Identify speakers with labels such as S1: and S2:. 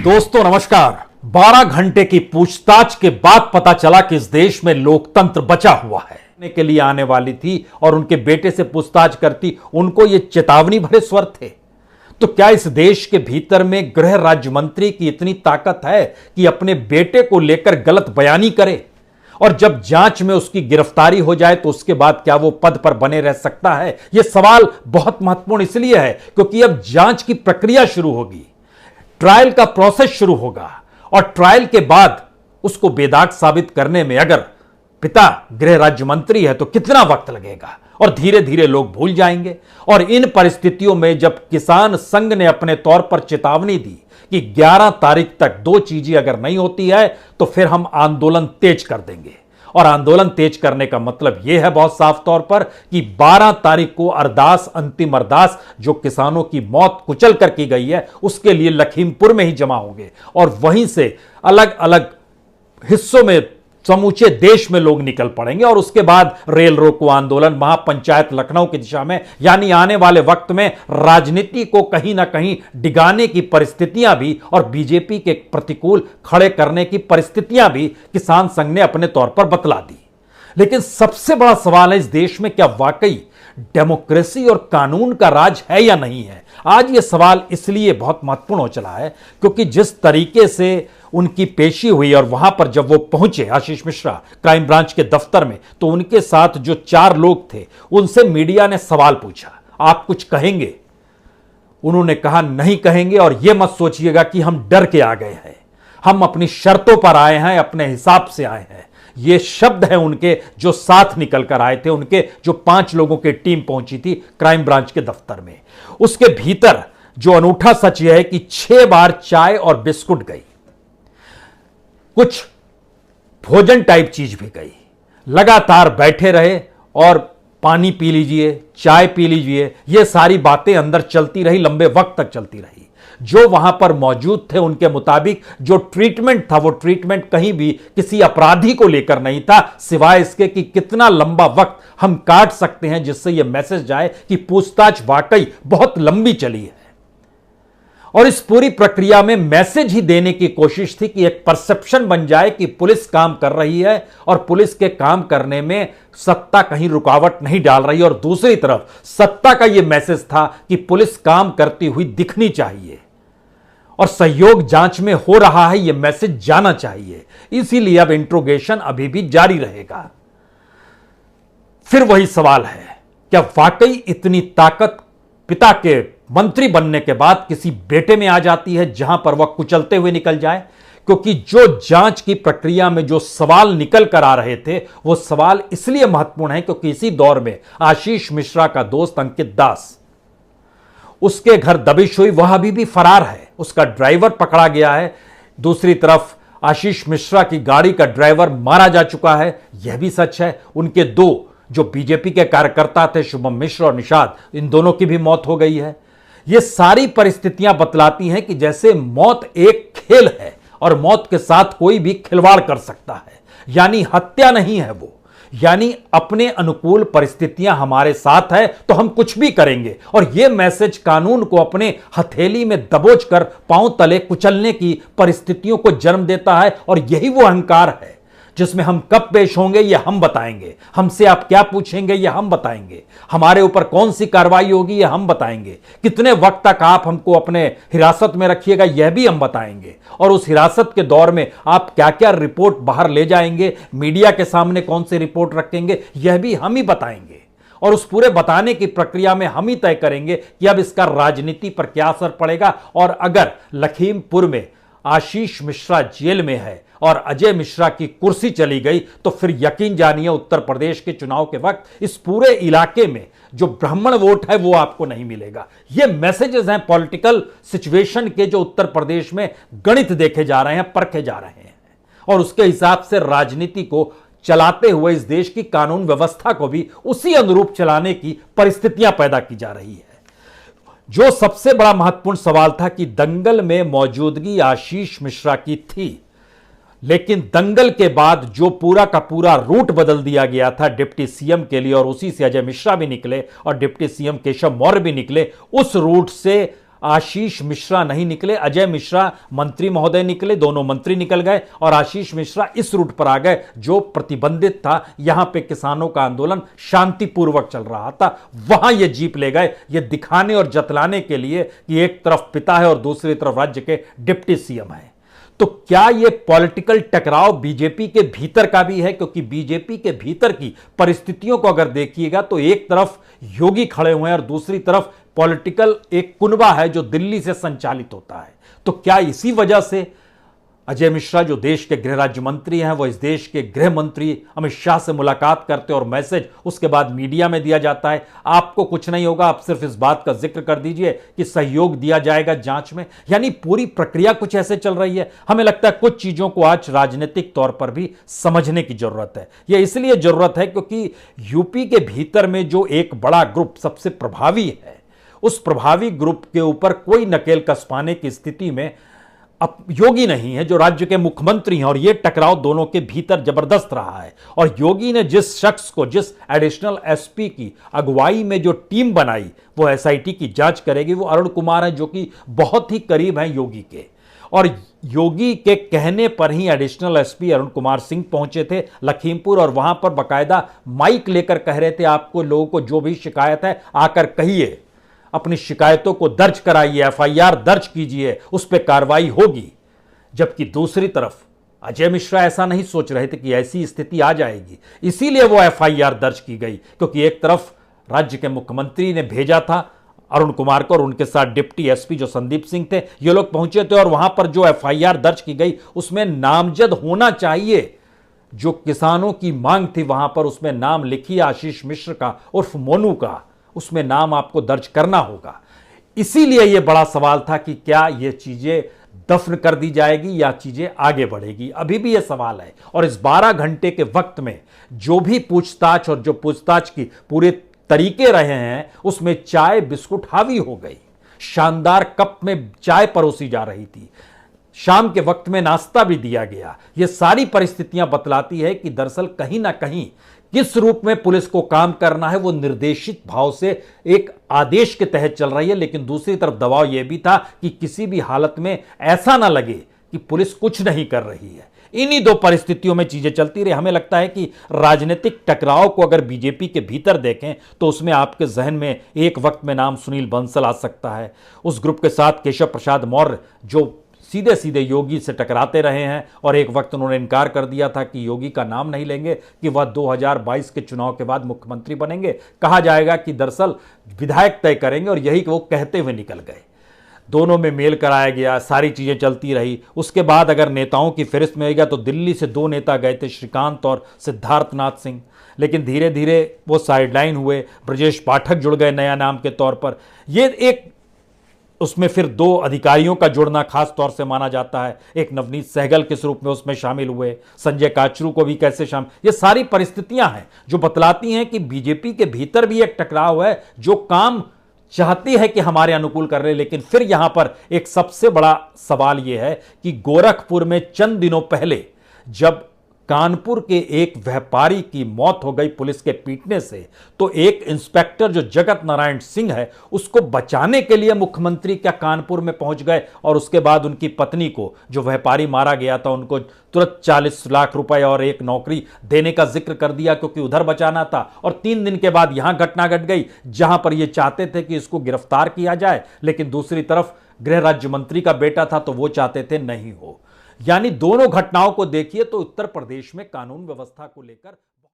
S1: दोस्तों नमस्कार। 12 घंटे की पूछताछ के बाद पता चला कि इस देश में लोकतंत्र बचा हुआ है। के लिए आने वाली थी और उनके बेटे से पूछताछ करती, उनको ये चेतावनी भरे स्वर थे। तो क्या इस देश के भीतर में गृह राज्य मंत्री की इतनी ताकत है कि अपने बेटे को लेकर गलत बयानी करे, और जब जांच में उसकी गिरफ्तारी हो जाए तो उसके बाद क्या वो पद पर बने रह सकता है? यह सवाल बहुत महत्वपूर्ण इसलिए है क्योंकि अब जांच की प्रक्रिया शुरू होगी, ट्रायल का प्रोसेस शुरू होगा, और ट्रायल के बाद उसको बेदाग साबित करने में अगर पिता गृह राज्य मंत्री है तो कितना वक्त लगेगा, और धीरे धीरे लोग भूल जाएंगे। और इन परिस्थितियों में जब किसान संघ ने अपने तौर पर चेतावनी दी कि 11 तारीख तक 2 चीजें अगर नहीं होती है तो फिर हम आंदोलन तेज कर देंगे, और आंदोलन तेज करने का मतलब यह है बहुत साफ तौर पर कि 12 तारीख को अरदास, अंतिम अरदास जो किसानों की मौत कुचल कर की गई है उसके लिए लखीमपुर में ही जमा होंगे, और वहीं से अलग अलग हिस्सों में समूचे देश में लोग निकल पड़ेंगे। और उसके बाद रेल रोको आंदोलन, महापंचायत लखनऊ की दिशा में, यानी आने वाले वक्त में राजनीति को कहीं ना कहीं डिगाने की परिस्थितियां भी और बीजेपी के प्रतिकूल खड़े करने की परिस्थितियां भी किसान संघ ने अपने तौर पर बतला दी। लेकिन सबसे बड़ा सवाल है, इस देश में क्या वाकई डेमोक्रेसी और कानून का राज है या नहीं है? आज यह सवाल इसलिए बहुत महत्वपूर्ण हो चला है क्योंकि जिस तरीके से उनकी पेशी हुई और वहां पर जब वो पहुंचे आशीष मिश्रा क्राइम ब्रांच के दफ्तर में, तो उनके साथ जो 4 लोग थे उनसे मीडिया ने सवाल पूछा, आप कुछ कहेंगे? उन्होंने कहा नहीं कहेंगे, और यह मत सोचिएगा कि हम डर के आ गए हैं, हम अपनी शर्तों पर आए हैं, अपने हिसाब से आए हैं। ये शब्द हैं उनके जो साथ निकल कर आए थे, उनके जो 5 लोगों की टीम पहुंची थी क्राइम ब्रांच के दफ्तर में। उसके भीतर जो अनूठा सच यह है कि 6 बार चाय और बिस्कुट गई, कुछ भोजन टाइप चीज भी गई, लगातार बैठे रहे और पानी पी लीजिए, चाय पी लीजिए, ये सारी बातें अंदर चलती रही, लंबे वक्त तक चलती रही। जो वहां पर मौजूद थे उनके मुताबिक जो ट्रीटमेंट था वो ट्रीटमेंट कहीं भी किसी अपराधी को लेकर नहीं था, सिवाय इसके कि कितना लंबा वक्त हम काट सकते हैं जिससे यह मैसेज जाए कि पूछताछ वाकई बहुत लंबी चली है। और इस पूरी प्रक्रिया में मैसेज ही देने की कोशिश थी कि एक परसेप्शन बन जाए कि पुलिस काम कर रही है और पुलिस के काम करने में सत्ता कहीं रुकावट नहीं डाल रही, और दूसरी तरफ सत्ता का यह मैसेज था कि पुलिस काम करती हुई दिखनी चाहिए और सहयोग जांच में हो रहा है, यह मैसेज जाना चाहिए। इसीलिए अब इंट्रोगेशन अभी भी जारी रहेगा। फिर वही सवाल है, क्या वाकई इतनी ताकत पिता के मंत्री बनने के बाद किसी बेटे में आ जाती है जहां पर वह कुचलते हुए निकल जाए? क्योंकि जो जांच की प्रक्रिया में जो सवाल निकल कर आ रहे थे वो सवाल इसलिए महत्वपूर्ण है क्योंकि इसी दौर में आशीष मिश्रा का दोस्त अंकित दास, उसके घर दबिश हुई, वह अभी भी फरार है, उसका ड्राइवर पकड़ा गया है। दूसरी तरफ आशीष मिश्रा की गाड़ी का ड्राइवर मारा जा चुका है, यह भी सच है। उनके 2 जो बीजेपी के कार्यकर्ता थे, शुभम मिश्र और निषाद, इन दोनों की भी मौत हो गई है। ये सारी परिस्थितियां बतलाती हैं कि जैसे मौत एक खेल है और मौत के साथ कोई भी खिलवाड़ कर सकता है, यानी हत्या नहीं है वो, यानी अपने अनुकूल परिस्थितियां हमारे साथ है तो हम कुछ भी करेंगे। और यह मैसेज कानून को अपने हथेली में दबोचकर पांव तले कुचलने की परिस्थितियों को जन्म देता है, और यही वो अहंकार है जिसमें हम कब पेश होंगे यह हम बताएंगे, हमसे आप क्या पूछेंगे यह हम बताएंगे, हमारे ऊपर कौन सी कार्रवाई होगी यह हम बताएंगे, कितने वक्त तक आप हमको अपने हिरासत में रखिएगा यह भी हम बताएंगे, और उस हिरासत के दौर में आप क्या क्या रिपोर्ट बाहर ले जाएंगे, मीडिया के सामने कौन सी रिपोर्ट रखेंगे यह भी हम ही बताएंगे। और उस पूरे बताने की प्रक्रिया में हम ही तय करेंगे कि अब इसका राजनीति पर क्या असर पड़ेगा। और अगर लखीमपुर में आशीष मिश्रा जेल में है और अजय मिश्रा की कुर्सी चली गई तो फिर यकीन जानिए उत्तर प्रदेश के चुनाव के वक्त इस पूरे इलाके में जो ब्राह्मण वोट है वो आपको नहीं मिलेगा। ये मैसेजेस हैं पॉलिटिकल सिचुएशन के, जो उत्तर प्रदेश में गणित देखे जा रहे हैं, परखे जा रहे हैं, और उसके हिसाब से राजनीति को चलाते हुए इस देश की कानून व्यवस्था को भी उसी अनुरूप चलाने की परिस्थितियां पैदा की जा रही है। जो सबसे बड़ा महत्वपूर्ण सवाल था कि दंगल में मौजूदगी आशीष मिश्रा की थी, लेकिन दंगल के बाद जो पूरा का पूरा रूट बदल दिया गया था डिप्टी सीएम के लिए, और उसी से अजय मिश्रा भी निकले और डिप्टी सीएम केशव मौर्य भी निकले, उस रूट से आशीष मिश्रा नहीं निकले, अजय मिश्रा मंत्री महोदय निकले, दोनों मंत्री निकल गए और आशीष मिश्रा इस रूट पर आ गए जो प्रतिबंधित था। यहां पे किसानों का आंदोलन शांतिपूर्वक चल रहा था, वहां ये जीप ले गए, ये दिखाने और जतलाने के लिए कि एक तरफ पिता है और दूसरी तरफ राज्य के डिप्टी सीएम है। तो क्या यह पॉलिटिकल टकराव बीजेपी के भीतर का भी है? क्योंकि बीजेपी के भीतर की परिस्थितियों को अगर देखिएगा तो एक तरफ योगी खड़े हुए हैं और दूसरी तरफ पॉलिटिकल एक कुनबा है जो दिल्ली से संचालित होता है। तो क्या इसी वजह से अजय मिश्रा जो देश के गृह राज्य मंत्री हैं, वो इस देश के गृह मंत्री अमित शाह से मुलाकात करते और मैसेज उसके बाद मीडिया में दिया जाता है, आपको कुछ नहीं होगा, आप सिर्फ इस बात का जिक्र कर दीजिए कि सहयोग दिया जाएगा जांच में। यानी पूरी प्रक्रिया कुछ ऐसे चल रही है। हमें लगता है कुछ चीजों को आज राजनीतिक तौर पर भी समझने की जरूरत है। यह इसलिए जरूरत है क्योंकि यूपी के भीतर में जो एक बड़ा ग्रुप सबसे प्रभावी है, उस प्रभावी ग्रुप के ऊपर कोई नकेल कस पाने की स्थिति में अब योगी नहीं है जो राज्य के मुख्यमंत्री हैं, और यह टकराव दोनों के भीतर जबरदस्त रहा है। और योगी ने जिस शख्स को, जिस एडिशनल एसपी की अगुवाई में जो टीम बनाई वो एसआईटी की जांच करेगी, वो अरुण कुमार हैं जो कि बहुत ही करीब हैं योगी के। और योगी के कहने पर ही एडिशनल एसपी अरुण कुमार सिंह पहुंचे थे लखीमपुर और वहां पर बाकायदा माइक लेकर कह रहे थे, आपको लोगों को जो भी शिकायत है आकर कहिए, अपनी शिकायतों को दर्ज कराइए, एफआईआर दर्ज कीजिए, उस पर कार्रवाई होगी। जबकि दूसरी तरफ अजय मिश्रा ऐसा नहीं सोच रहे थे कि ऐसी स्थिति आ जाएगी, इसीलिए वो एफआईआर दर्ज की गई। क्योंकि एक तरफ राज्य के मुख्यमंत्री ने भेजा था अरुण कुमार को और उनके साथ डिप्टी एसपी जो संदीप सिंह थे, ये लोग पहुंचे थे और वहां पर जो एफआईआर दर्ज की गई उसमें नामजद होना चाहिए। जो किसानों की मांग थी वहां पर उसमें नाम लिखिए आशीष मिश्र का उर्फ मोनू का, उसमें नाम आपको दर्ज करना होगा। इसीलिए यह बड़ा सवाल था कि क्या यह चीजें दफन कर दी जाएगी या चीजें आगे बढ़ेगी, अभी भी यह सवाल है। और इस 12 घंटे के वक्त में जो भी पूछताछ और जो पूछताछ की पूरे तरीके रहे हैं उसमें चाय बिस्कुट हावी हो गई, शानदार कप में चाय परोसी जा रही थी, शाम के वक्त में नाश्ता भी दिया गया। यह सारी परिस्थितियां बतलाती है कि दरअसल कहीं ना कहीं किस रूप में पुलिस को काम करना है वो निर्देशित भाव से एक आदेश के तहत चल रही है। लेकिन दूसरी तरफ दबाव यह भी था कि किसी भी हालत में ऐसा ना लगे कि पुलिस कुछ नहीं कर रही है। इन्हीं दो परिस्थितियों में चीजें चलती रही। हमें लगता है कि राजनीतिक टकराव को अगर बीजेपी के भीतर देखें तो उसमें आपके जहन में एक वक्त में नाम सुनील बंसल आ सकता है। उस ग्रुप के साथ केशव प्रसाद मौर्य जो सीधे सीधे योगी से टकराते रहे हैं और एक वक्त उन्होंने इनकार कर दिया था कि योगी का नाम नहीं लेंगे कि वह 2022 के चुनाव के बाद मुख्यमंत्री बनेंगे। कहा जाएगा कि दरअसल विधायक तय करेंगे और यही वो कहते हुए निकल गए। दोनों में मेल कराया गया, सारी चीजें चलती रही। उसके बाद अगर नेताओं की फहरिस्त में गया तो दिल्ली से 2 नेता गए थे, श्रीकांत और सिद्धार्थनाथ सिंह, लेकिन धीरे धीरे वो साइडलाइन हुए। ब्रजेश पाठक जुड़ गए नया नाम के तौर पर। ये एक उसमें फिर 2 अधिकारियों का जुड़ना खास तौर से माना जाता है। एक नवनीत सहगल किस रूप में उसमें शामिल हुए, संजय काचरू को भी कैसे शामिल, ये सारी परिस्थितियां हैं जो बतलाती हैं कि बीजेपी के भीतर भी एक टकराव है जो काम चाहती है कि हमारे अनुकूल कर रहे। लेकिन फिर यहां पर एक सबसे बड़ा सवाल यह है कि गोरखपुर में चंद दिनों पहले जब कानपुर के एक व्यापारी की मौत हो गई पुलिस के पीटने से, तो एक इंस्पेक्टर जो जगत नारायण सिंह है उसको बचाने के लिए मुख्यमंत्री क्या कानपुर में पहुंच गए और उसके बाद उनकी पत्नी को, जो व्यापारी मारा गया था, उनको तुरंत 40 लाख रुपए और एक नौकरी देने का जिक्र कर दिया क्योंकि उधर बचाना था। और 3 दिन के बाद यहां घटना घट गई जहां पर यह चाहते थे कि इसको गिरफ्तार किया जाए, लेकिन दूसरी तरफ गृह राज्य मंत्री का बेटा था तो वो चाहते थे नहीं हो। यानी दोनों घटनाओं को देखिए तो उत्तर प्रदेश में कानून व्यवस्था को लेकर